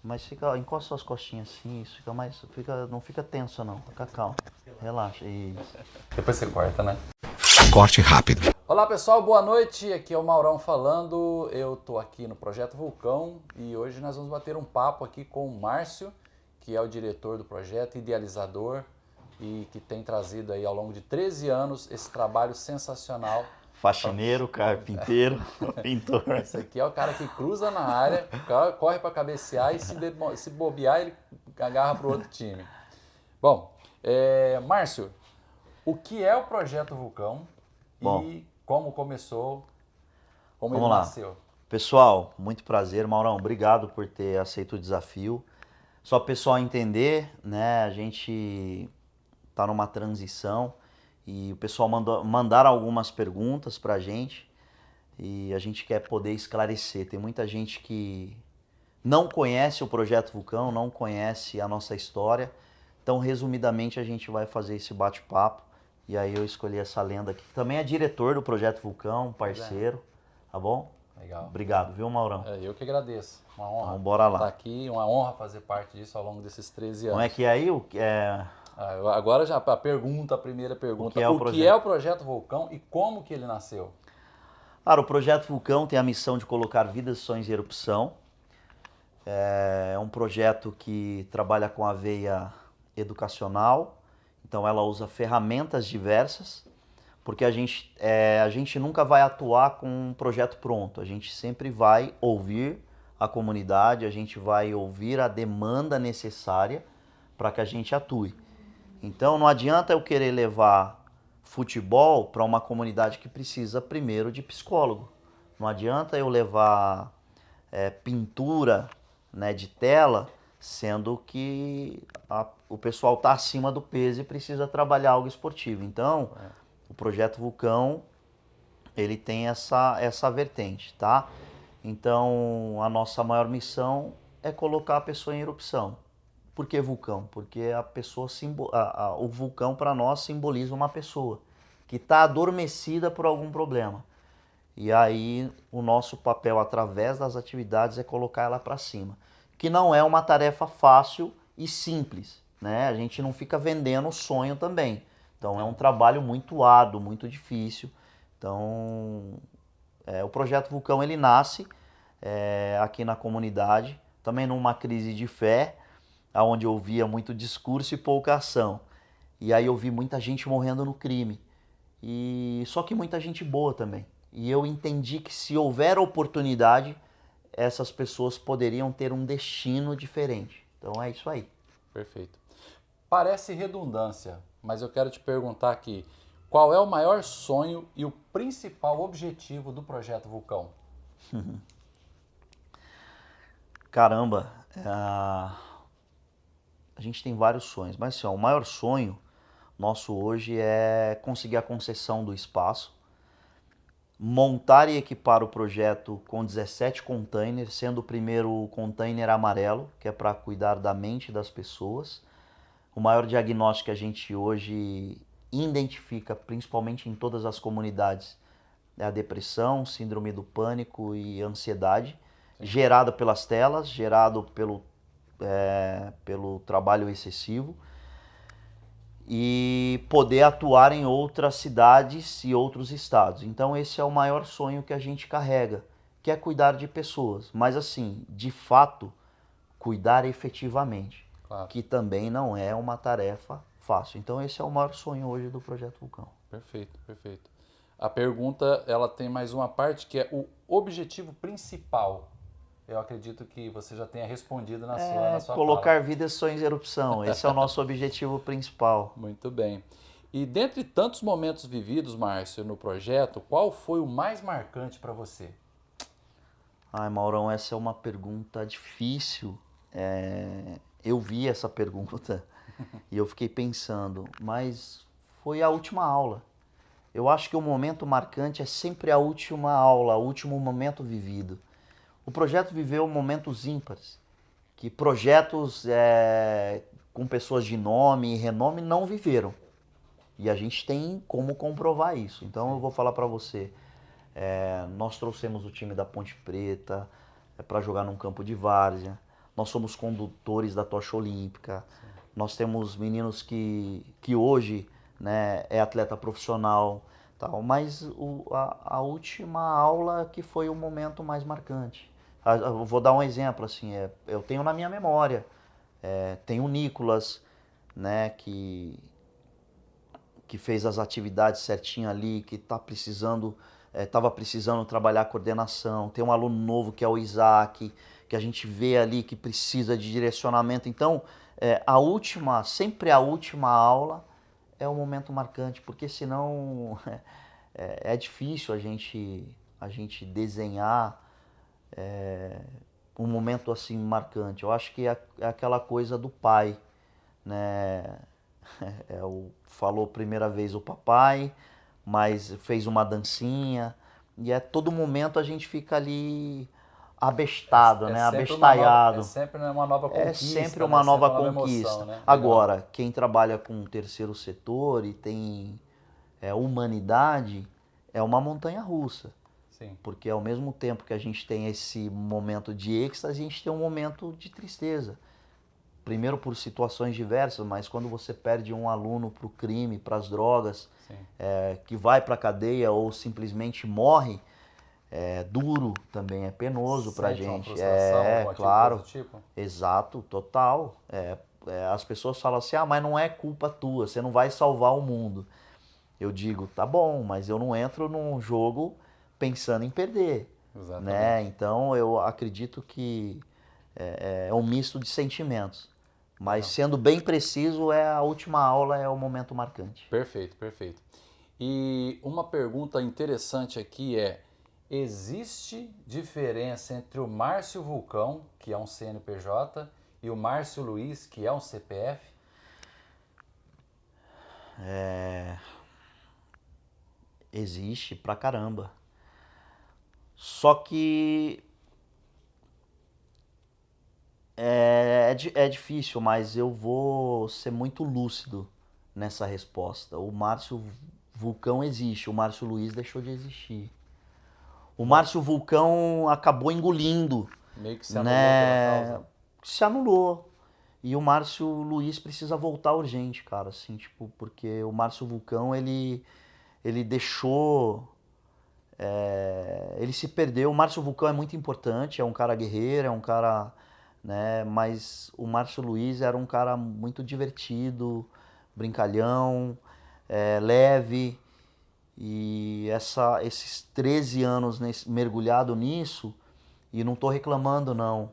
mas encosta suas costinhas assim, isso não fica tenso não, fica calmo. Relaxa, isso. Depois você corta, né? Corte rápido. Olá pessoal, boa noite, aqui é o Maurão falando, eu tô aqui no Projeto Vulcão e hoje nós vamos bater um papo aqui com o Márcio, que é o diretor do projeto, idealizador e que tem trazido aí ao longo de 13 anos esse trabalho sensacional. Faxineiro, carpinteiro, pintor. Esse aqui é o cara que cruza na área, o cara corre para cabecear e se bobear ele agarra pro outro time. Bom, Márcio, o que é o Projeto Vulcão e como começou, como ele nasceu? Pessoal, muito prazer. Maurão, obrigado por ter aceito o desafio. Só para o pessoal entender, né, a gente está numa transição e o pessoal mandaram algumas perguntas para a gente e a gente quer poder esclarecer. Tem muita gente que não conhece o Projeto Vulcão, não conhece a nossa história. Então, resumidamente, a gente vai fazer esse bate-papo. E aí eu escolhi essa lenda aqui, que também é diretor do Projeto Vulcão, parceiro, tá bom? Legal. Obrigado, viu, Maurão? Eu que agradeço, uma honra. Então, bora lá. Estar aqui, uma honra fazer parte disso ao longo desses 13 anos. Como é que é aí? Agora já a primeira pergunta. O que é o Projeto Vulcão e como que ele nasceu? Cara, o Projeto Vulcão tem a missão de colocar vidas e sonhos em erupção. É um projeto que trabalha com a veia educacional, então ela usa ferramentas diversas, porque a gente nunca vai atuar com um projeto pronto, a gente sempre vai ouvir a comunidade, a gente vai ouvir a demanda necessária para que a gente atue. Então não adianta eu querer levar futebol para uma comunidade que precisa primeiro de psicólogo, não adianta eu levar pintura, né, de tela, sendo que o pessoal está acima do peso e precisa trabalhar algo esportivo. Então, o Projeto Vulcão, ele tem essa vertente, tá? Então, a nossa maior missão é colocar a pessoa em erupção. Por que vulcão? Porque o vulcão para nós simboliza uma pessoa que está adormecida por algum problema. E aí o nosso papel através das atividades é colocar ela para cima. Que não é uma tarefa fácil e simples, né? A gente não fica vendendo o sonho também. Então é um trabalho muito árduo, muito difícil. Então o Projeto Vulcão ele nasce aqui na comunidade, também numa crise de fé, onde eu via muito discurso e pouca ação. E aí eu vi muita gente morrendo no crime. Só que muita gente boa também. E eu entendi que se houver oportunidade, essas pessoas poderiam ter um destino diferente. Então é isso aí. Perfeito. Parece redundância, mas eu quero te perguntar aqui, qual é o maior sonho e o principal objetivo do Projeto Vulcão? Caramba, a gente tem vários sonhos, mas assim, o maior sonho nosso hoje é conseguir a concessão do espaço, montar e equipar o projeto com 17 containers, sendo o primeiro container amarelo, que é para cuidar da mente das pessoas. O maior diagnóstico que a gente hoje identifica, principalmente em todas as comunidades, é a depressão, síndrome do pânico e ansiedade, gerada pelas telas, gerado pelo trabalho excessivo. E poder atuar em outras cidades e outros estados. Então esse é o maior sonho que a gente carrega, que é cuidar de pessoas. Mas assim, de fato, cuidar efetivamente, claro, que também não é uma tarefa fácil. Então esse é o maior sonho hoje do Projeto Vulcão. Perfeito, perfeito. A pergunta, ela tem mais uma parte que é o objetivo principal. Eu acredito que você já tenha respondido na sua colocar fala. vidas e sonhos em erupção. Esse é o nosso objetivo principal. Muito bem. E dentre tantos momentos vividos, Márcio, no projeto, qual foi o mais marcante para você? Ai, Maurão, essa é uma pergunta difícil. Eu vi essa pergunta e eu fiquei pensando, mas foi a última aula. Eu acho que o momento marcante é sempre a última aula, o último momento vivido. O projeto viveu momentos ímpares, que projetos com pessoas de nome e renome não viveram. E a gente tem como comprovar isso. Então eu vou falar para você, nós trouxemos o time da Ponte Preta para jogar num campo de várzea. nós somos condutores da tocha olímpica, nós temos meninos que hoje, né, é atleta profissional, tal, mas a última aula que foi o momento mais marcante. Eu vou dar um exemplo, assim, eu tenho na minha memória, tem o Nicolas, né, que fez as atividades certinho ali, que estava precisando trabalhar a coordenação. Tem um aluno novo que é o Isaac, que a gente vê ali que precisa de direcionamento. Então, sempre a última aula é um momento marcante, porque senão é difícil a gente desenhar um momento assim marcante. Eu acho que é aquela coisa do pai, né? Falou primeira vez o papai, mas fez uma dancinha, e todo momento a gente fica ali abestado, né? É Abestalhado. sempre uma nova É conquista, sempre né? uma Sempre nova uma nova emoção, conquista. né? Legal. Agora, quem trabalha com o terceiro setor e tem humanidade, é uma montanha russa. Sim. Porque ao mesmo tempo que a gente tem esse momento de êxtase, a gente tem um momento de tristeza. Primeiro por situações diversas, mas quando você perde um aluno para o crime, para as drogas, que vai para a cadeia ou simplesmente morre, é duro também, é penoso para a Sente uma gente. frustração, alguma coisa Claro, do tipo? exato, total. As pessoas falam assim, mas não é culpa tua, você não vai salvar o mundo. Eu digo, tá bom, mas eu não entro num jogo pensando em perder, né? Exatamente. Então eu acredito que é um misto de sentimentos. Mas Legal. sendo bem preciso, a última aula é o momento marcante. Perfeito, perfeito. E uma pergunta interessante aqui é: existe diferença entre o Márcio Vulcão, que é um CNPJ, e o Márcio Luiz, que é um CPF? Existe pra caramba. Só que é difícil, mas eu vou ser muito lúcido nessa resposta. O Márcio Vulcão existe, o Márcio Luiz deixou de existir. O Bom, Márcio Vulcão acabou engolindo, meio que se anulou pela né? causa? Se anulou. E o Márcio Luiz precisa voltar urgente, cara, assim, tipo, porque o Márcio Vulcão, ele deixou, ele se perdeu. O Márcio Vulcão é muito importante, é um cara guerreiro, é um cara, né, mas o Márcio Luiz era um cara muito divertido, brincalhão, leve, e esses 13 anos mergulhado nisso, e não tô reclamando não,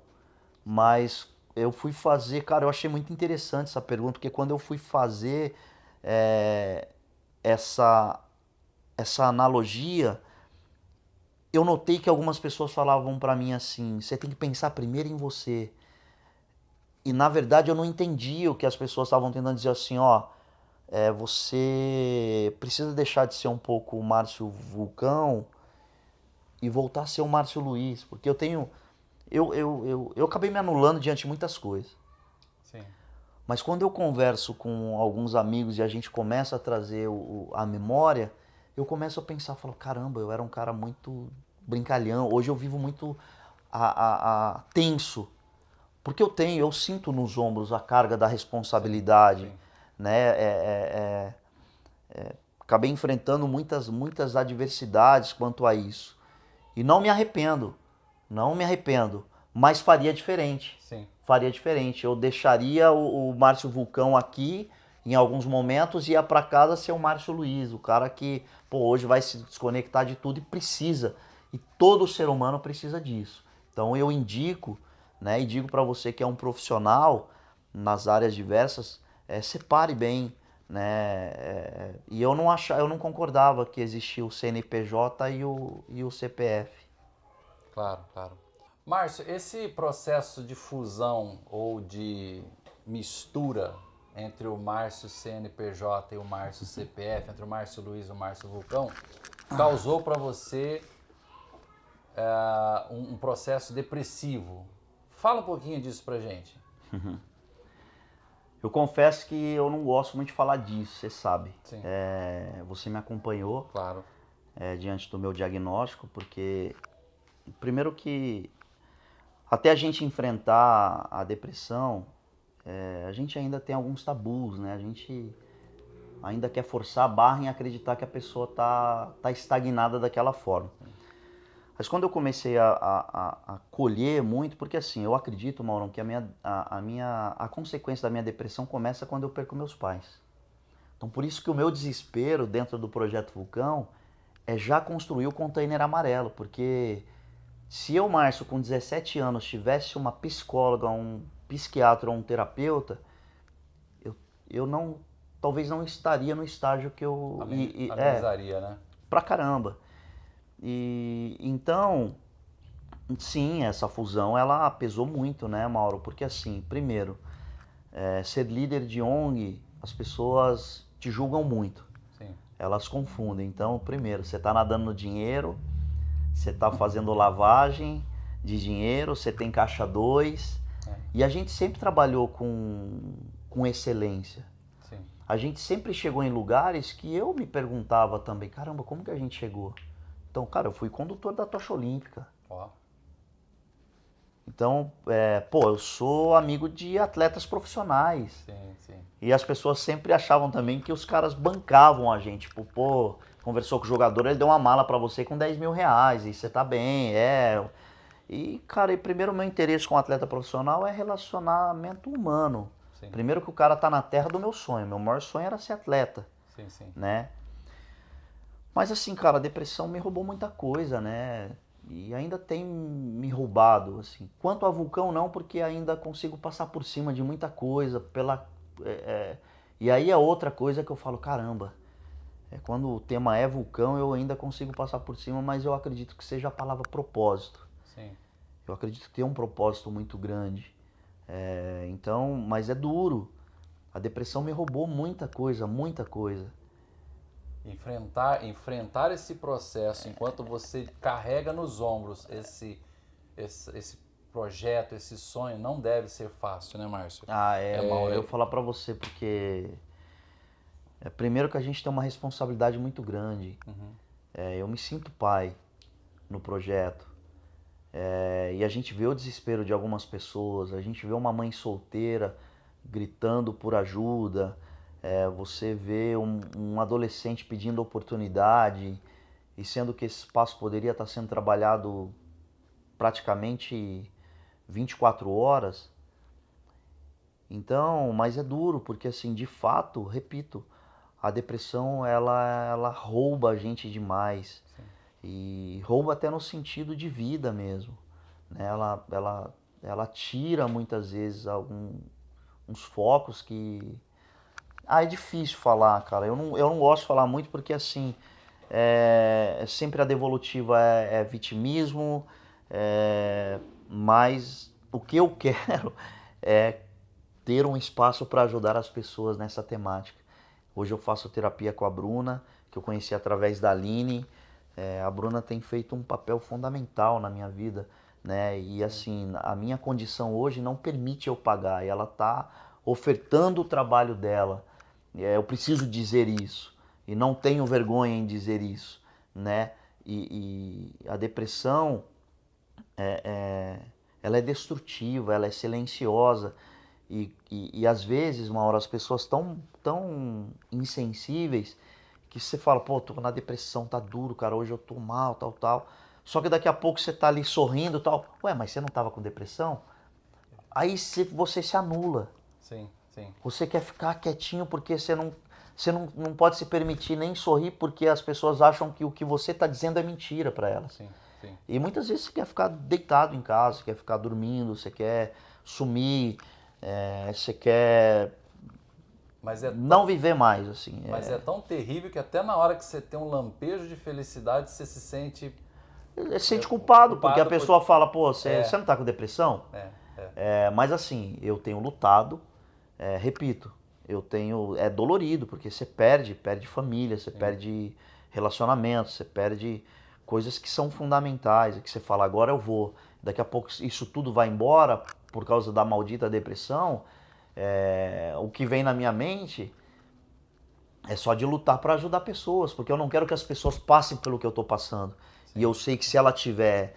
mas eu fui fazer, cara, eu achei muito interessante essa pergunta, porque quando eu fui fazer é, essa, essa analogia, eu notei que algumas pessoas falavam pra mim assim, você tem que pensar primeiro em você. E na verdade eu não entendi o que as pessoas estavam tentando dizer assim, ó, você precisa deixar de ser um pouco o Márcio Vulcão e voltar a ser o Márcio Luiz, porque eu acabei me anulando diante de muitas coisas. Sim. Mas quando eu converso com alguns amigos e a gente começa a trazer a memória, eu começo a pensar, falo, caramba, eu era um cara muito brincalhão. Hoje eu vivo muito tenso, porque eu sinto nos ombros a carga da Sim, responsabilidade, sim. né? Acabei enfrentando muitas adversidades quanto a isso. E não me arrependo, não me arrependo, mas faria diferente. Sim. Faria diferente. Eu deixaria o Márcio Vulcão aqui em alguns momentos e ia para casa ser o Márcio Luiz, o cara que, pô, hoje vai se desconectar de tudo e precisa. E todo ser humano precisa disso. Então eu indico, né, e digo para você que é um profissional nas áreas diversas, separe bem, né? E eu não concordava que existia o CNPJ e o CPF. Claro, claro. Márcio, esse processo de fusão ou de mistura entre o Márcio CNPJ e o Márcio CPF, entre o Márcio Luiz e o Márcio Vulcão, causou para você um processo depressivo. Fala um pouquinho disso pra gente. Eu confesso que eu não gosto muito de falar disso, você sabe. Sim, Você me acompanhou claro. diante do meu diagnóstico, porque primeiro que até a gente enfrentar a depressão, a gente ainda tem alguns tabus, né? A gente ainda quer forçar a barra em acreditar que a pessoa tá estagnada daquela forma. Mas quando eu comecei a colher muito, porque assim, eu acredito, Maurão, que a consequência da minha depressão começa quando eu perco meus pais. Então por isso que o meu desespero dentro do Projeto Vulcão é já construir o container amarelo, porque se eu, Márcio, com 17 anos, tivesse uma psicóloga, um psiquiatra ou um terapeuta, eu não, talvez não estaria no estágio que eu... Amenizaria, né? Pra caramba. E então, sim, essa fusão ela pesou muito, né, Mauro? Porque assim, primeiro, ser líder de ONG, as pessoas te julgam muito. Sim. Elas confundem. Então, primeiro, você está nadando no dinheiro, você está fazendo lavagem de dinheiro, você tem caixa 2. E a gente sempre trabalhou com excelência. Sim. A gente sempre chegou em lugares que eu me perguntava também, caramba, como que a gente chegou? Então, cara, eu fui condutor da tocha olímpica. Ó. Então, eu sou amigo de atletas profissionais. Sim, sim. E as pessoas sempre achavam também que os caras bancavam a gente. Tipo, pô, conversou com o jogador, ele deu uma mala pra você com 10 mil reais e você tá bem, E, cara, e primeiro o meu interesse com o atleta profissional é relacionamento humano. Sim. Primeiro que o cara tá na terra do meu sonho. Meu maior sonho era ser atleta, Sim, sim. né? Mas assim, cara, a depressão me roubou muita coisa, né? E ainda tem me roubado, assim. Quanto a Vulcão, não, porque ainda consigo passar por cima de muita coisa. E aí é outra coisa que eu falo, caramba. Quando o tema é Vulcão, eu ainda consigo passar por cima, mas eu acredito que seja a palavra propósito. Sim. Eu acredito que tem um propósito muito grande. Então, mas é duro. A depressão me roubou muita coisa, muita coisa. Enfrentar esse processo enquanto você carrega nos ombros esse projeto, esse sonho, não deve ser fácil, né, Márcio? Mauro, eu vou falar pra você porque primeiro que a gente tem uma responsabilidade muito grande. Eu me sinto pai no projeto. E a gente vê o desespero de algumas pessoas, a gente vê uma mãe solteira gritando por ajuda, você vê um adolescente pedindo oportunidade, e sendo que esse espaço poderia estar sendo trabalhado praticamente 24 horas. Então, mas é duro, porque assim, de fato, repito, a depressão ela rouba a gente demais. Sim. E rouba até no sentido de vida mesmo, né? Ela tira muitas vezes uns focos que... é difícil falar, cara. Eu não gosto de falar muito porque, assim, sempre a devolutiva é vitimismo, mas o que eu quero é ter um espaço para ajudar as pessoas nessa temática. Hoje eu faço terapia com a Bruna, que eu conheci através da Aline. A Bruna tem feito um papel fundamental na minha vida, né? E assim, a minha condição hoje não permite eu pagar, e ela está ofertando o trabalho dela. Eu preciso dizer isso, e não tenho vergonha em dizer isso, né? E a depressão, ela é destrutiva, ela é silenciosa, e às vezes, uma hora, as pessoas tão insensíveis que você fala, pô, tô na depressão, tá duro, cara, hoje eu tô mal, tal, tal. Só que daqui a pouco você tá ali sorrindo, tal. Ué, mas você não tava com depressão? Aí você se anula. Sim, sim. Você quer ficar quietinho porque você não pode se permitir nem sorrir porque as pessoas acham que o que você tá dizendo é mentira para elas. Sim, sim. E muitas vezes você quer ficar deitado em casa, você quer ficar dormindo, você quer sumir, você quer não viver mais, assim. Mas é tão terrível que até na hora que você tem um lampejo de felicidade, você se sente... Você se sente culpado porque a pessoa fala, pô, você não tá com depressão? Mas assim, eu tenho lutado, repito, é dolorido, porque você perde família, você perde relacionamentos, você perde coisas que são fundamentais, que você fala, agora eu vou, daqui a pouco isso tudo vai embora por causa da maldita depressão. O que vem na minha mente é só de lutar para ajudar pessoas, porque eu não quero que as pessoas passem pelo que eu tô passando. Sim. E eu sei que se ela tiver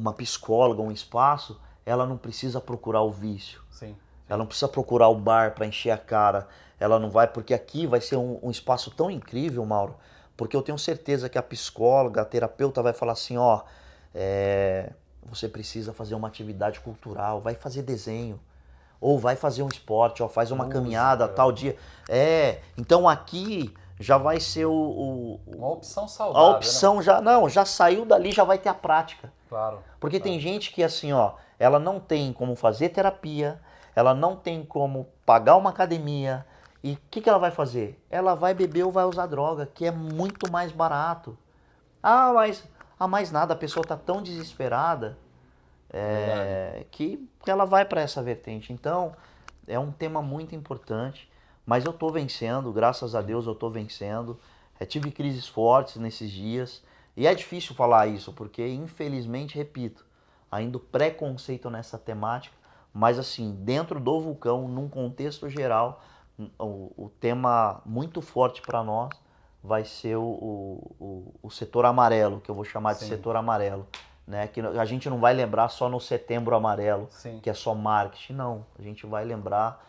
uma psicóloga, um espaço, ela não precisa procurar o vício. Sim. Ela não precisa procurar o bar para encher a cara. Ela não vai, porque aqui vai ser um espaço tão incrível, Mauro, porque eu tenho certeza que a psicóloga, a terapeuta vai falar assim, ó, você precisa fazer uma atividade cultural, vai fazer desenho, ou vai fazer um esporte, ó, faz uma caminhada tal dia. Então aqui já vai ser uma opção a saudável, opção né? já saiu dali, já vai ter a prática. Claro. Porque claro. tem gente que assim, ó, ela não tem como fazer terapia, ela não tem como pagar uma academia. E o que ela vai fazer? Ela vai beber ou vai usar droga, que é muito mais barato. Mas mais nada, a pessoa tá tão desesperada que ela vai para essa vertente. Então, é um tema muito importante, mas eu tô vencendo, graças a Deus eu tô vencendo. Tive crises fortes nesses dias, e é difícil falar isso, porque infelizmente, repito, ainda o preconceito nessa temática, mas assim, dentro do vulcão, num contexto geral, o tema muito forte para nós vai ser o setor amarelo, que eu vou chamar de Sim. setor amarelo. Né? Que a gente não vai lembrar só no Setembro Amarelo, Sim. que é só marketing, não. A gente vai lembrar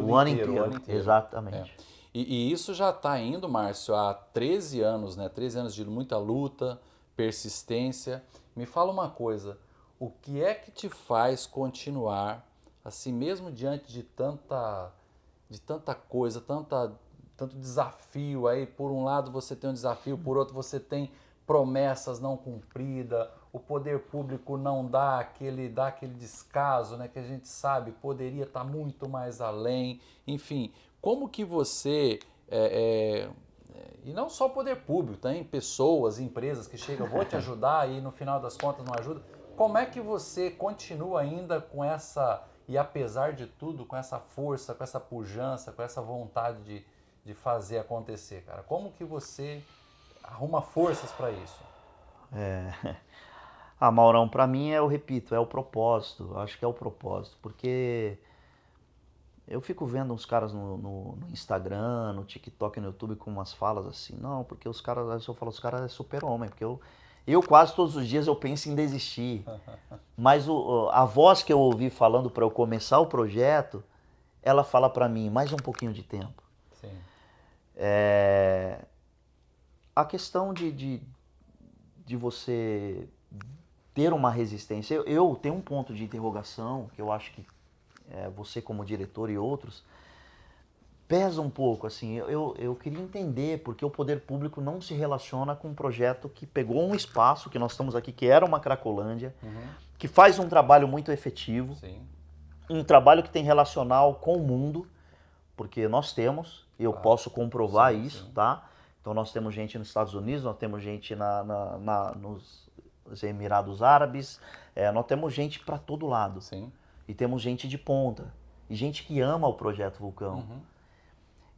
o ano inteiro, inteiro. o ano inteiro. Exatamente. E isso já está indo, Márcio, há 13 anos, né? 13 anos de muita luta, persistência. Me fala uma coisa, o que é que te faz continuar, assim mesmo diante de tanta coisa, tanto desafio aí? Por um lado você tem um desafio, por outro você tem promessas não cumpridas, o poder público não dá aquele descaso, né, que a gente sabe poderia estar muito mais além. Enfim, como que você, e não só o poder público, tem pessoas, empresas que chegam, vou te ajudar e no final das contas não ajuda. Como é que você continua ainda com essa, e apesar de tudo, com essa força, com essa pujança, com essa vontade de fazer acontecer, cara? Como que você arruma forças para isso? Maurão, para mim eu repito, é o propósito. Acho que é o propósito, porque eu fico vendo uns caras no Instagram, no TikTok, no YouTube com umas falas assim, não, porque os caras, eu falo, os caras é super-homem, porque eu quase todos os dias eu penso em desistir. Mas a voz que eu ouvi falando para eu começar o projeto, ela fala para mim, mais um pouquinho de tempo. Sim. A questão de você ter uma resistência, eu tenho um ponto de interrogação, que eu acho que você como diretor e outros, pesa um pouco, assim, eu queria entender porque o poder público não se relaciona com um projeto que pegou um espaço que nós estamos aqui, que era uma Cracolândia, que faz um trabalho muito efetivo, Sim. um trabalho que tem relacional com o mundo, porque nós temos, e eu posso comprovar isso, sim. tá? Então nós temos gente nos Estados Unidos, nós temos gente nos Emirados Árabes, nós temos gente para todo lado. Sim. E temos gente de ponta, e gente que ama o Projeto Vulcão.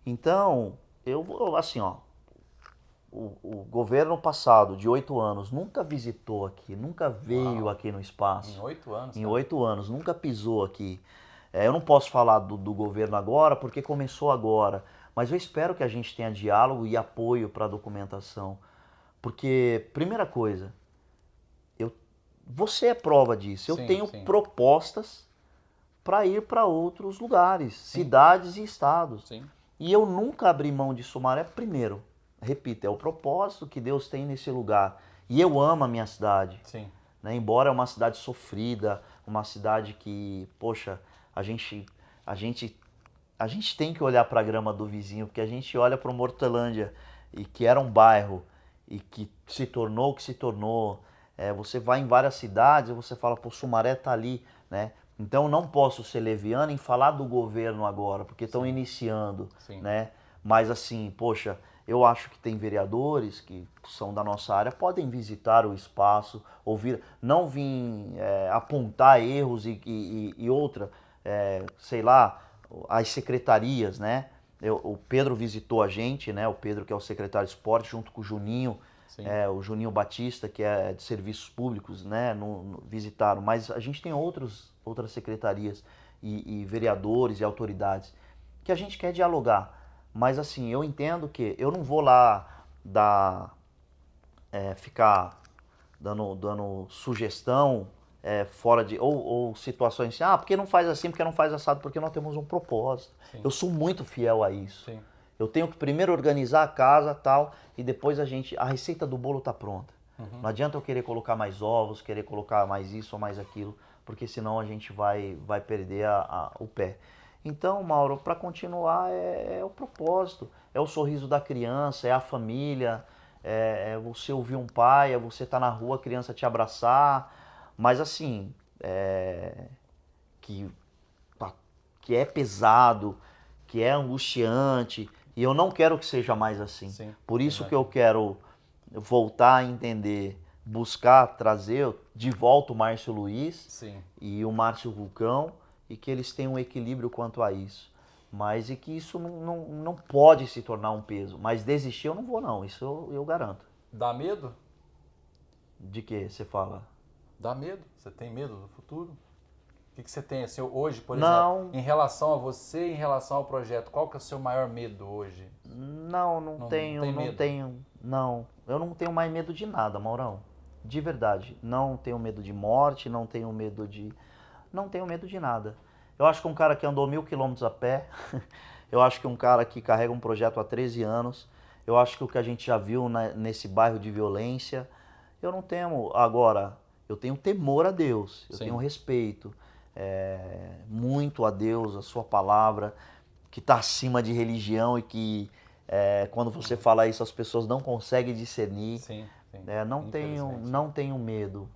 Então, assim, ó, o governo passado, de 8 anos, nunca visitou aqui, nunca veio aqui no espaço. Em 8 anos? Em 8 anos, nunca pisou aqui. Eu não posso falar do governo agora, porque começou agora, mas eu espero que a gente tenha diálogo e apoio para a documentação. Porque, primeira coisa, você é prova disso. Eu tenho propostas para ir para outros lugares, cidades e estados. Sim. E eu nunca abri mão de Sumaré. Primeiro, repito, é o propósito que Deus tem nesse lugar. E eu amo a minha cidade. Sim. Né? Embora é uma cidade sofrida, uma cidade que, poxa, a gente tem que olhar para a grama do vizinho, porque a gente olha para o Mortelândia, e que era um bairro, e que se tornou o que se tornou. Você vai em várias cidades e você fala, pô, Sumaré tá ali, né? Então não posso ser leviano em falar do governo agora, porque estão iniciando, né? Mas assim, poxa, eu acho que tem vereadores que são da nossa área, podem visitar o espaço, ouvir, não vir apontar erros e outra, sei lá, as secretarias, né? O Pedro visitou a gente, né? O Pedro, que é o secretário de esporte, junto com o Juninho, o Juninho Batista, que é de serviços públicos, né? Visitaram. Mas a gente tem outras secretarias e vereadores e autoridades que a gente quer dialogar. Mas assim, eu entendo que eu não vou lá ficar dando sugestão fora de... Ou situações assim, porque não faz assim, porque não faz assado, porque nós temos um propósito. Sim. Eu sou muito fiel a isso. Sim. Eu tenho que primeiro organizar a casa tal, e depois a receita do bolo tá pronta. Não adianta eu querer colocar mais ovos, querer colocar mais isso ou mais aquilo, porque senão a gente vai perder o pé. Então, Mauro, para continuar é o propósito, é o sorriso da criança, é a família, é você ouvir um pai, é você estar na rua, a criança te abraçar, mas assim, que é pesado, que é angustiante, e eu não quero que seja mais assim. Sim, por isso que eu quero voltar a entender, buscar trazer de volta o Márcio Luiz Sim. e o Márcio Vulcão, e que eles tenham um equilíbrio quanto a isso. Mas e que isso não pode se tornar um peso. Mas desistir eu não vou não, isso eu garanto. Dá medo? De que você fala? Dá medo? Você tem medo do futuro? O que você tem assim, hoje, por Não. exemplo, em relação a você, em relação ao projeto? Qual que é o seu maior medo hoje? Não tenho. Não, eu não tenho mais medo de nada, Maurão. De verdade. Não tenho medo de morte, não tenho medo de nada. Eu acho que um cara que andou 1000 quilômetros a pé, eu acho que um cara que carrega um projeto há 13 anos, eu acho que o que a gente já viu nesse bairro de violência, eu não temo. Agora, eu tenho temor a Deus, eu tenho respeito muito a Deus, a sua palavra, que está acima de religião e que quando você fala isso as pessoas não conseguem discernir. Sim, sim. Não tenho medo.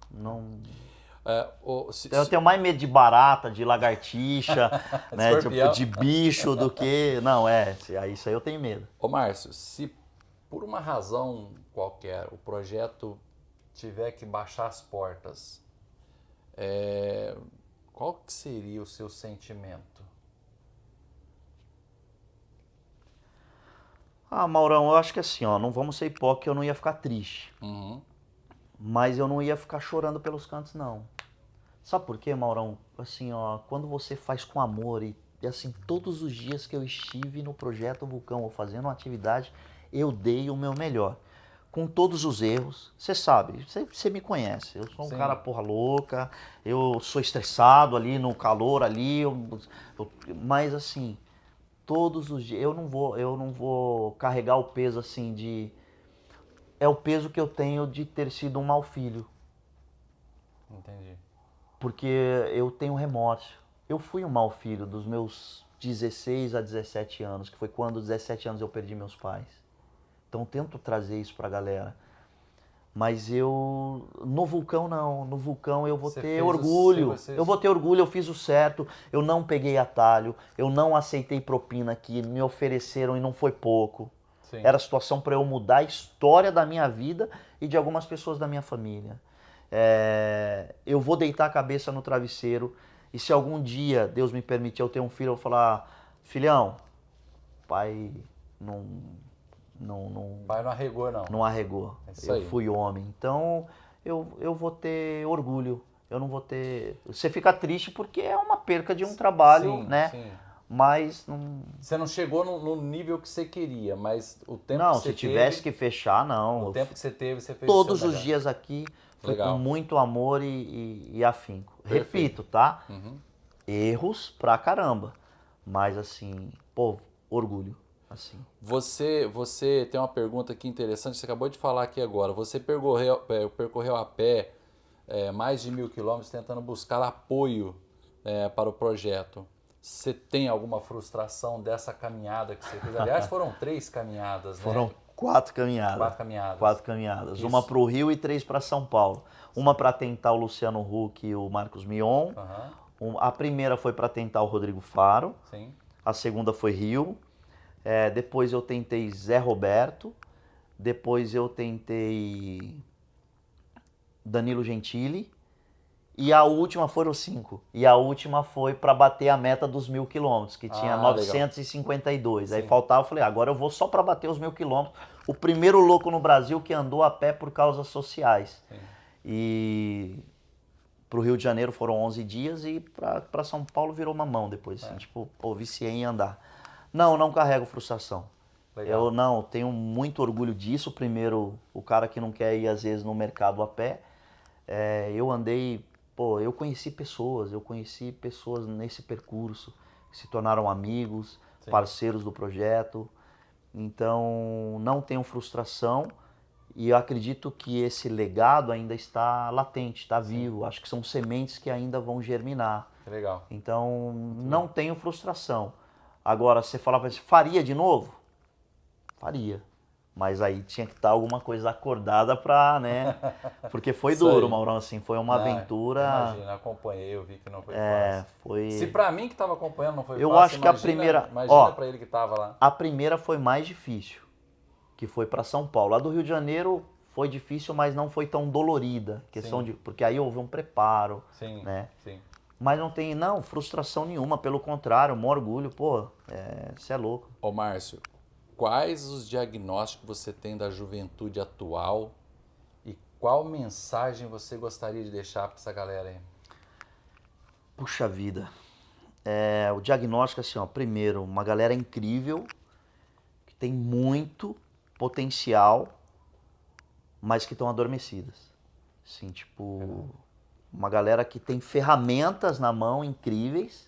Se Eu tenho mais medo de barata, de lagartixa, né, Escorpião. de bicho do que... Não, isso aí eu tenho medo. Ô Márcio, se por uma razão qualquer o projeto tiver que baixar as portas, qual que seria o seu sentimento? Maurão, eu acho que assim, ó, não vamos ser hipócritas, eu não ia ficar triste. Mas eu não ia ficar chorando pelos cantos, não. Sabe por quê, Maurão? Assim, ó, quando você faz com amor e assim, todos os dias que eu estive no Projeto Vulcão ou fazendo uma atividade, eu dei o meu melhor. Com todos os erros, você sabe, você me conhece. Eu sou um cara porra louca, eu sou estressado ali no calor ali, mas assim, todos os dias eu não vou carregar o peso assim de é o peso que eu tenho de ter sido um mau filho. Entendi. Porque eu tenho remorso. Eu fui um mau filho dos meus 16 a 17 anos, que foi quando, 17 anos, eu perdi meus pais. Então eu tento trazer isso pra galera. Mas no Vulcão não. No Vulcão eu vou ter orgulho. Eu vou ter orgulho, eu fiz o certo, eu não peguei atalho, eu não aceitei propina que me ofereceram e não foi pouco. Sim. Era a situação para eu mudar a história da minha vida e de algumas pessoas da minha família. Eu vou deitar a cabeça no travesseiro e se algum dia, Deus me permitir, eu ter um filho, eu vou falar, filhão, pai Pai não arregou, não. Não arregou. Eu fui homem. Então, eu vou ter orgulho. Eu não vou ter... Você fica triste porque é uma perca de um trabalho, né? Sim. Mas não... Você não chegou no nível que você queria, mas o tempo não, que você se tivesse que fechar, não. O tempo que você teve, você fez todos os dias aqui foi Legal. com muito amor e afinco. Repito, tá? Erros pra caramba. Mas assim, orgulho. Assim. Você tem uma pergunta aqui interessante, você acabou de falar aqui agora. Você percorreu a pé mais de 1000 quilômetros tentando buscar apoio para o projeto. Você tem alguma frustração dessa caminhada que você fez? Aliás, foram 3 caminhadas, né? Foram 4 caminhadas. 4 caminhadas. Isso. Uma para o Rio e 3 para São Paulo. Uma para tentar o Luciano Huck e o Marcos Mion. A primeira foi para tentar o Rodrigo Faro. Sim. A segunda foi Rio. Depois eu tentei Zé Roberto. Depois eu tentei Danilo Gentili. E a última foram 5. E a última foi para bater a meta dos 1000 quilômetros, que tinha 952. Legal. Aí faltava, eu falei, agora eu vou só para bater os 1000 quilômetros. O primeiro louco no Brasil que andou a pé por causas sociais. Sim. E pro Rio de Janeiro foram 11 dias e para São Paulo virou mamão depois. Assim, tipo, viciei em andar. Não carrego frustração. Legal. Eu tenho muito orgulho disso. Primeiro, o cara que não quer ir às vezes no mercado a pé. eu andei, pô, eu conheci pessoas nesse percurso que se tornaram amigos, Sim. parceiros do projeto. Então, não tenho frustração e eu acredito que esse legado ainda está latente, está vivo. Acho que são sementes que ainda vão germinar. Que legal. Então, não tenho frustração. Agora, você falar para mim, faria de novo? Faria. Mas aí tinha que estar alguma coisa acordada pra, né? Porque foi Isso duro, aí. Maurão, assim, foi uma Não, aventura. imagina, acompanhei, eu vi que não foi fácil. Foi. Se pra mim que tava acompanhando não foi Eu fácil, acho que a primeira. imagina Ó, pra ele que tava lá. a primeira foi mais difícil, que foi pra São Paulo. A do Rio de Janeiro foi difícil, mas não foi tão dolorida. Questão Sim. de. Porque aí houve um preparo, Sim, né? sim. Mas não tem, não, frustração nenhuma, pelo contrário, um orgulho, pô, você é louco. Ô Márcio, quais os diagnósticos você tem da juventude atual e qual mensagem você gostaria de deixar pra essa galera aí? Puxa vida. O diagnóstico, assim, ó, primeiro, uma galera incrível, que tem muito potencial, mas que estão adormecidas. Assim, tipo, uma galera que tem ferramentas na mão incríveis,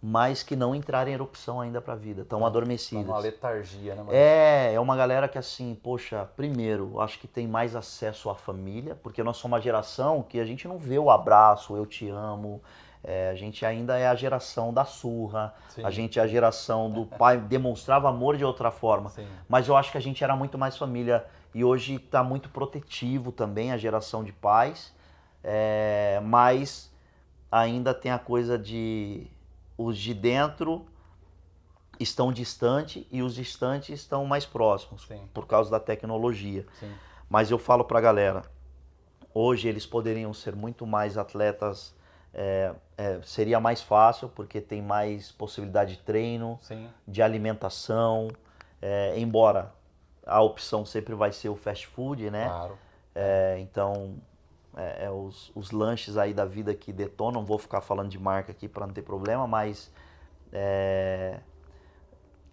mas que não entraram em erupção ainda pra vida, estão Tá adormecidas. numa letargia, né, Márcio? É uma galera que assim, poxa, primeiro, acho que tem mais acesso à família, porque nós somos uma geração que a gente não vê o abraço, eu te amo, a gente ainda é a geração da surra, Sim. a gente é a geração do pai, demonstrava amor de outra forma, Sim. mas eu acho que a gente era muito mais família e hoje está muito protetivo também a geração de pais, mas ainda tem a coisa de os de dentro estão distantes e os distantes estão mais próximos. Sim. Por causa da tecnologia. Sim. Mas eu falo pra galera, hoje eles poderiam ser muito mais atletas, seria mais fácil porque tem mais possibilidade de treino, Sim. de alimentação, embora a opção sempre vai ser o fast food, né? Claro. Então, os lanches aí da vida que detonam, vou ficar falando de marca aqui para não ter problema, mas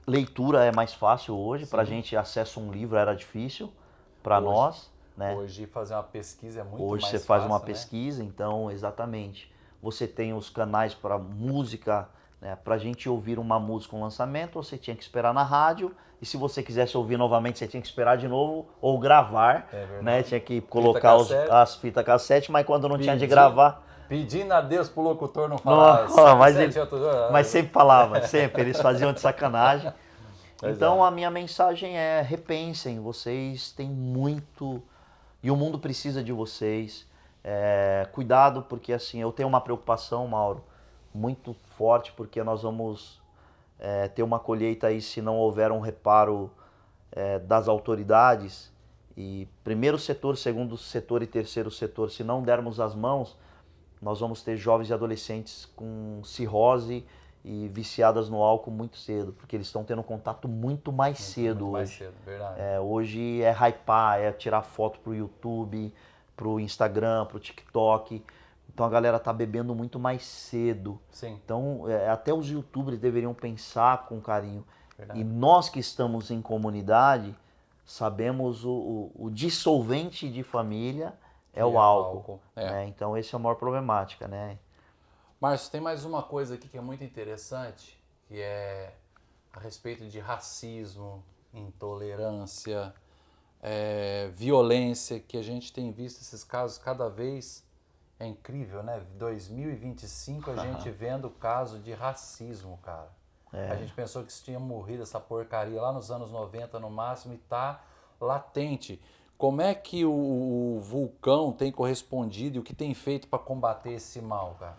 leitura é mais fácil hoje, pra gente acesso a um livro era difícil para Hoje- nós, né? Hoje fazer uma pesquisa é muito Hoje mais você fácil, faz uma né? pesquisa, então exatamente. Você tem os canais para música, né? Pra gente ouvir uma música, um lançamento, você tinha que esperar na rádio, e se você quisesse ouvir novamente, você tinha que esperar de novo ou gravar, verdade. né? Tinha que colocar cassete. as fitas cassete, mas quando não tinha de Pedir- gravar, Pedindo a Deus pro locutor não falar. não, mas, Mas sempre falava, sempre, eles faziam de sacanagem. Pois Então é. a minha mensagem é: repensem, vocês têm muito e o mundo precisa de vocês. Cuidado, porque assim, eu tenho uma preocupação, Mauro, muito forte, porque nós vamos ter uma colheita aí se não houver um reparo das autoridades. E primeiro setor, segundo setor e terceiro setor, se não dermos as mãos, nós vamos ter jovens e adolescentes com cirrose e viciadas no álcool muito cedo, porque eles estão tendo contato muito mais cedo muito mais hoje. cedo, verdade. Hoje é hypar, é tirar foto pro YouTube, pro Instagram, pro TikTok. Então a galera tá bebendo muito mais cedo. Sim. Então até os YouTubers deveriam pensar com carinho. Verdade. E nós que estamos em comunidade sabemos o dissolvente de família é o álcool. Né? Então esse é a maior problemática, né? Márcio, tem mais uma coisa aqui que é muito interessante, que é a respeito de racismo, intolerância, violência, que a gente tem visto esses casos cada vez. É incrível, né? 2025 a gente vendo caso de racismo, cara. A gente pensou que isso tinha morrido, essa porcaria, lá nos anos 90 no máximo, e tá latente. Como é que o Vulcão tem correspondido e o que tem feito para combater esse mal, cara?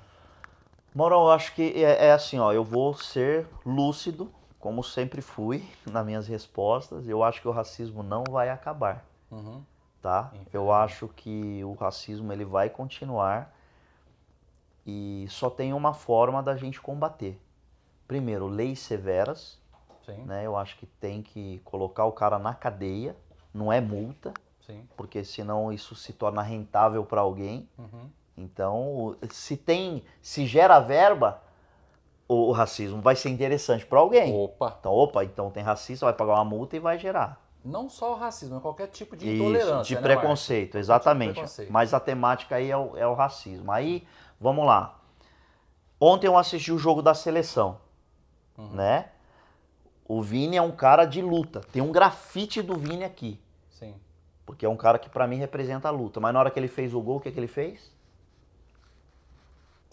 Mauro, eu acho que é assim, ó, eu vou ser lúcido, como sempre fui nas minhas respostas. Eu acho que o racismo não vai acabar, tá? Eu acho que o racismo ele vai continuar e só tem uma forma da gente combater. Primeiro, leis severas, Sim. né? Eu acho que tem que colocar o cara na cadeia, não é multa, Sim. porque senão isso se torna rentável para alguém. Então, se gera verba, o racismo vai ser interessante para alguém. Opa. Então tem racista, vai pagar uma multa e vai gerar. Não só o racismo, mas qualquer tipo de Isso, intolerância, de né, preconceito, Márcio? exatamente. Qualquer tipo de preconceito. Mas a temática aí é o racismo. Aí, vamos lá. Ontem eu assisti o jogo da seleção, né? O Vini é um cara de luta. Tem um grafite do Vini aqui. Sim, Porque é um cara que pra mim representa a luta. Mas na hora que ele fez o gol, o que ele fez?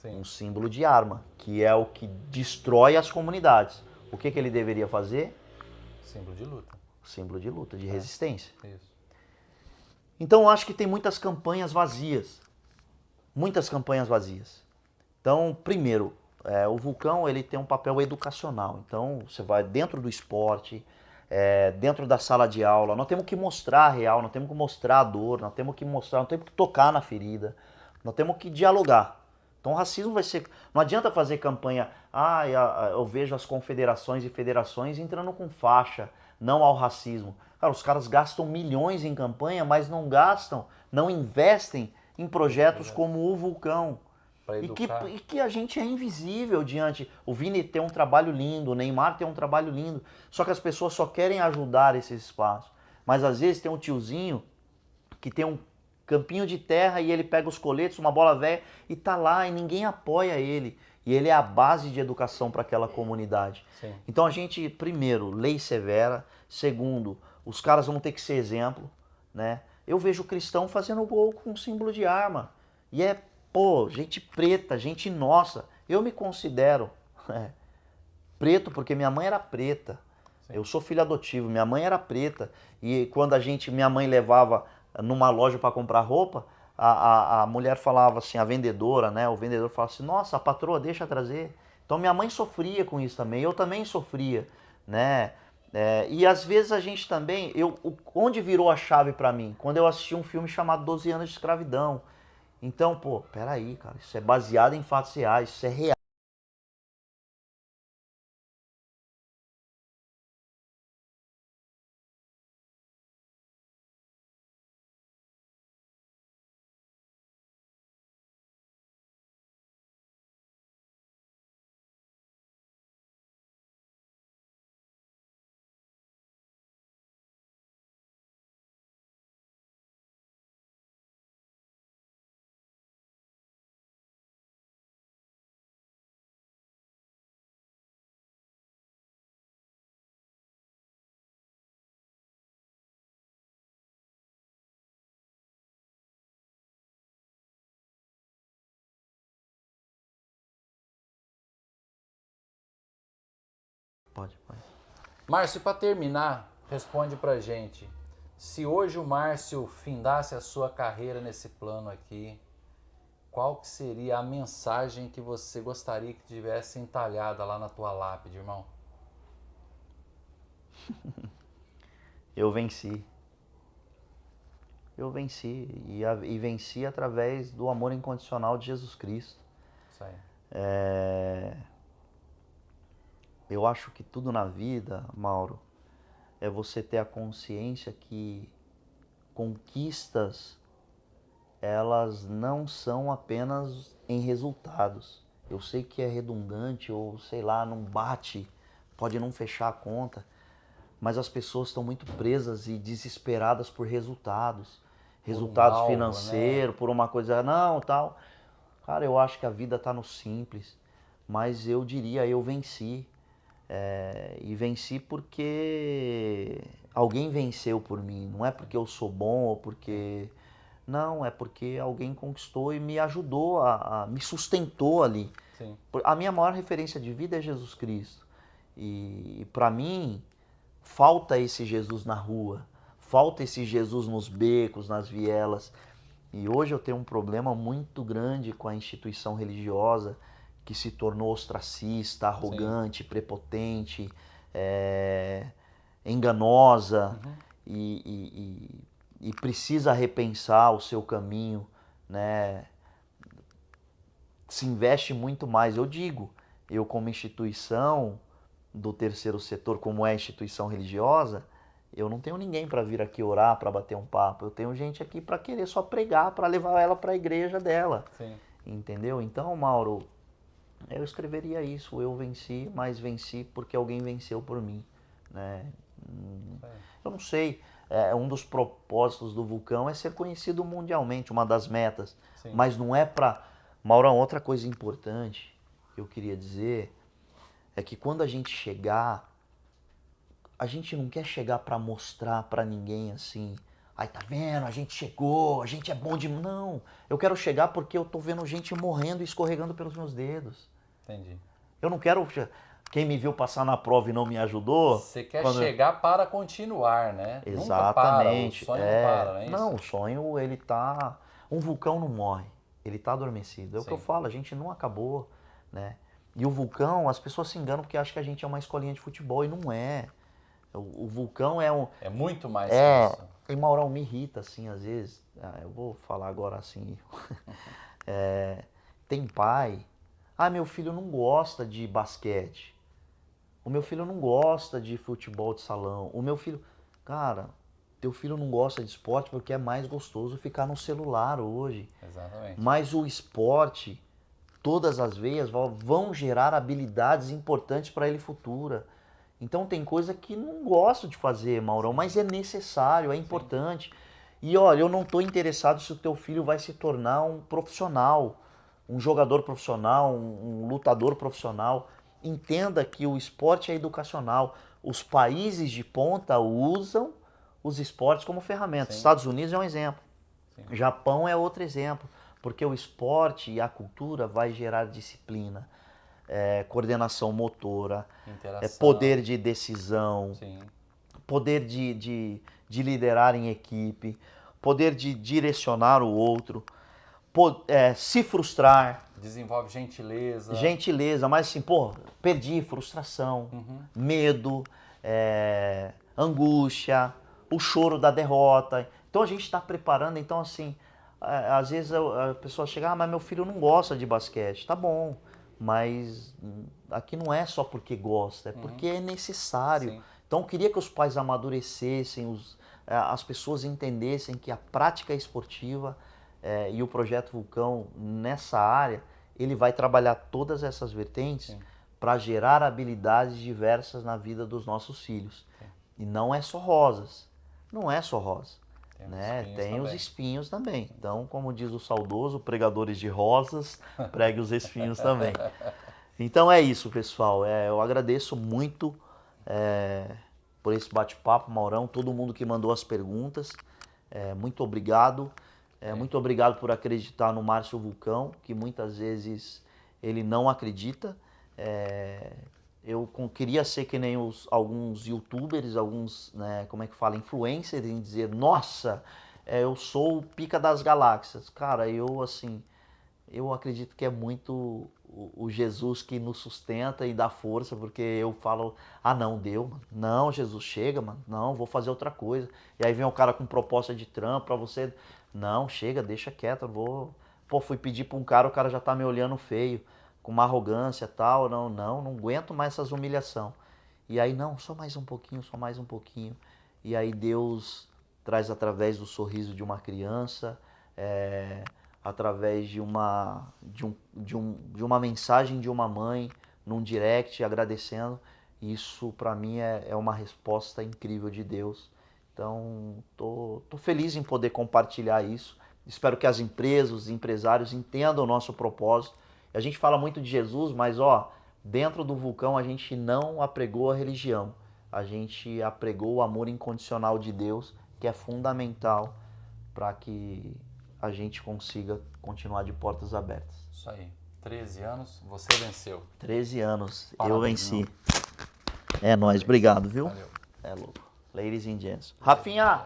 sim. Um símbolo de arma, que é o que destrói as comunidades. O que ele deveria fazer? Símbolo de luta. Símbolo de luta, de resistência. Isso. Então eu acho que tem muitas campanhas vazias. Muitas campanhas vazias. Então, primeiro, o Vulcão ele tem um papel educacional. Então, você vai dentro do esporte, dentro da sala de aula, nós temos que mostrar a real, nós temos que mostrar a dor, nós temos que mostrar, nós temos que tocar na ferida, nós temos que dialogar. Então, o racismo vai ser... Não adianta fazer campanha, eu vejo as confederações e federações entrando com faixa, não ao racismo. Cara, os caras gastam milhões em campanha, mas não gastam, não investem em projetos como o Vulcão. E que a gente é invisível diante. O Vini tem um trabalho lindo, o Neymar tem um trabalho lindo. Só que as pessoas só querem ajudar esse espaço. Mas às vezes tem um tiozinho que tem um campinho de terra e ele pega os coletes, uma bola velha e tá lá e ninguém apoia ele. E ele é a base de educação para aquela comunidade. Sim. Então a gente, primeiro, lei severa. Segundo, os caras vão ter que ser exemplo, né? Eu vejo o cristão fazendo gol com um símbolo de arma. E gente preta, gente nossa. Eu me considero preto porque minha mãe era preta. Sim. Eu sou filho adotivo, minha mãe era preta. E quando minha mãe levava numa loja para comprar roupa, a mulher falava assim, a vendedora, né? O vendedor falava assim, nossa, a patroa deixa trazer. Então minha mãe sofria com isso também, eu também sofria, né? E às vezes a gente também, onde virou a chave para mim? Quando eu assisti um filme chamado 12 anos de escravidão. Então, peraí, cara, isso é baseado em fatos reais, isso é real. Pode. Márcio, para terminar, responde pra gente. Se hoje o Márcio findasse a sua carreira nesse plano aqui, qual que seria a mensagem que você gostaria que tivesse entalhada lá na tua lápide, irmão? Eu venci. Eu venci. E venci através do amor incondicional de Jesus Cristo. Isso aí. Eu acho que tudo na vida, Mauro, é você ter a consciência que conquistas, elas não são apenas em resultados. Eu sei que é redundante ou sei lá, não bate, pode não fechar a conta, mas as pessoas estão muito presas e desesperadas por resultados. Resultados alvo, financeiros, né? por uma coisa, não, tal. Cara, eu acho que a vida está no simples, mas eu diria, eu venci. E venci porque alguém venceu por mim. Não é porque eu sou bom ou porque... Não, é porque alguém conquistou e me ajudou, me sustentou ali. Sim. A minha maior referência de vida é Jesus Cristo. E para mim, falta esse Jesus na rua. Falta esse Jesus nos becos, nas vielas. E hoje eu tenho um problema muito grande com a instituição religiosa que se tornou ostracista, arrogante, prepotente, enganosa e precisa repensar o seu caminho, né? Se investe muito mais. Eu como instituição do terceiro setor, como é a instituição religiosa, eu não tenho ninguém para vir aqui orar, para bater um papo. Eu tenho gente aqui para querer só pregar, para levar ela para a igreja dela. Sim. Entendeu? Então, Mauro, eu escreveria isso. Eu venci, mas venci porque alguém venceu por mim, né? Eu não sei. Um dos propósitos do vulcão é ser conhecido mundialmente, uma das metas. Sim. Mas não é para... Maurão, outra coisa importante que eu queria dizer é que quando a gente chegar, a gente não quer chegar para mostrar para ninguém assim, ai, tá vendo, a gente chegou, a gente é bom de... Não, eu quero chegar porque eu tô vendo gente morrendo e escorregando pelos meus dedos. Entendi. Eu não quero... Quem me viu passar na prova e não me ajudou... Você quer chegar para continuar, né? Exatamente. Nunca para, o sonho não para, não é isso? Não, o sonho, ele tá... Um vulcão não morre, ele tá adormecido. É o que eu Sim. falo, a gente não acabou, né? E o vulcão, as pessoas se enganam porque acham que a gente é uma escolinha de futebol e não é. O vulcão é um... É muito mais que isso. E Maurão, me irrita, assim, às vezes. Eu vou falar agora assim. Tem pai... Ah, meu filho não gosta de basquete. O meu filho não gosta de futebol de salão. O meu filho... Cara, teu filho não gosta de esporte porque é mais gostoso ficar no celular hoje. Exatamente. Mas o esporte, todas as veias, vão gerar habilidades importantes para ele futura. Então tem coisa que não gosto de fazer, Maurão, mas é necessário, é importante. E olha, eu não estou interessado se o teu filho vai se tornar um profissional, um jogador profissional, um lutador profissional. Entenda que o esporte é educacional. Os países de ponta usam os esportes como ferramenta. Sim. Estados Unidos é um exemplo. Sim. Japão é outro exemplo. Porque o esporte e a cultura vai gerar disciplina, coordenação motora, Interação. poder de decisão, Sim. poder de liderar em equipe, poder de direcionar o outro, se frustrar. Desenvolve gentileza. Gentileza, mas assim, pô, perdi, frustração, medo, angústia, o choro da derrota. Então a gente está preparando, então assim, às vezes a pessoa chega, mas meu filho não gosta de basquete. Tá bom, mas aqui não é só porque gosta, é porque é necessário. Sim. Então eu queria que os pais amadurecessem, as pessoas entendessem que a prática esportiva e o Projeto Vulcão nessa área, ele vai trabalhar todas essas vertentes para gerar habilidades diversas na vida dos nossos filhos. E não é só rosas, não é só rosa. Tem os espinhos também. Então, como diz o saudoso, pregadores de rosas, pregue os espinhos também. Então é isso, pessoal. Eu agradeço muito por esse bate-papo, Maurão, todo mundo que mandou as perguntas. Muito obrigado. Muito obrigado por acreditar no Márcio Vulcão, que muitas vezes ele não acredita. Eu queria ser que nem alguns youtubers, alguns, né, como é que fala, influencers, em dizer, nossa, eu sou o pica das galáxias. Cara, eu acredito que é muito o Jesus que nos sustenta e dá força, porque eu falo, não, deu, mano. Não, Jesus, chega, mano. Não, vou fazer outra coisa. E aí vem o cara com proposta de trampo pra você, não, chega, deixa quieto, eu vou... Pô, fui pedir pra um cara, o cara já tá me olhando feio, com uma arrogância e tal, não aguento mais essas humilhação. E aí, não, só mais um pouquinho, só mais um pouquinho. E aí Deus traz através do sorriso de uma criança, através de uma mensagem de uma mãe num direct agradecendo. Isso para mim é uma resposta incrível de Deus. Então tô feliz em poder compartilhar isso. Espero que as empresas, os empresários entendam o nosso propósito. A gente fala muito de Jesus, mas dentro do Vulcão a gente não apregou a religião. A gente apregou o amor incondicional de Deus, que é fundamental para que a gente consiga continuar de portas abertas. Isso aí. 13 anos, você venceu. 13 anos, Parabéns, eu venci. É nóis, obrigado, viu? Valeu. É louco. Ladies and gents. Rafinha!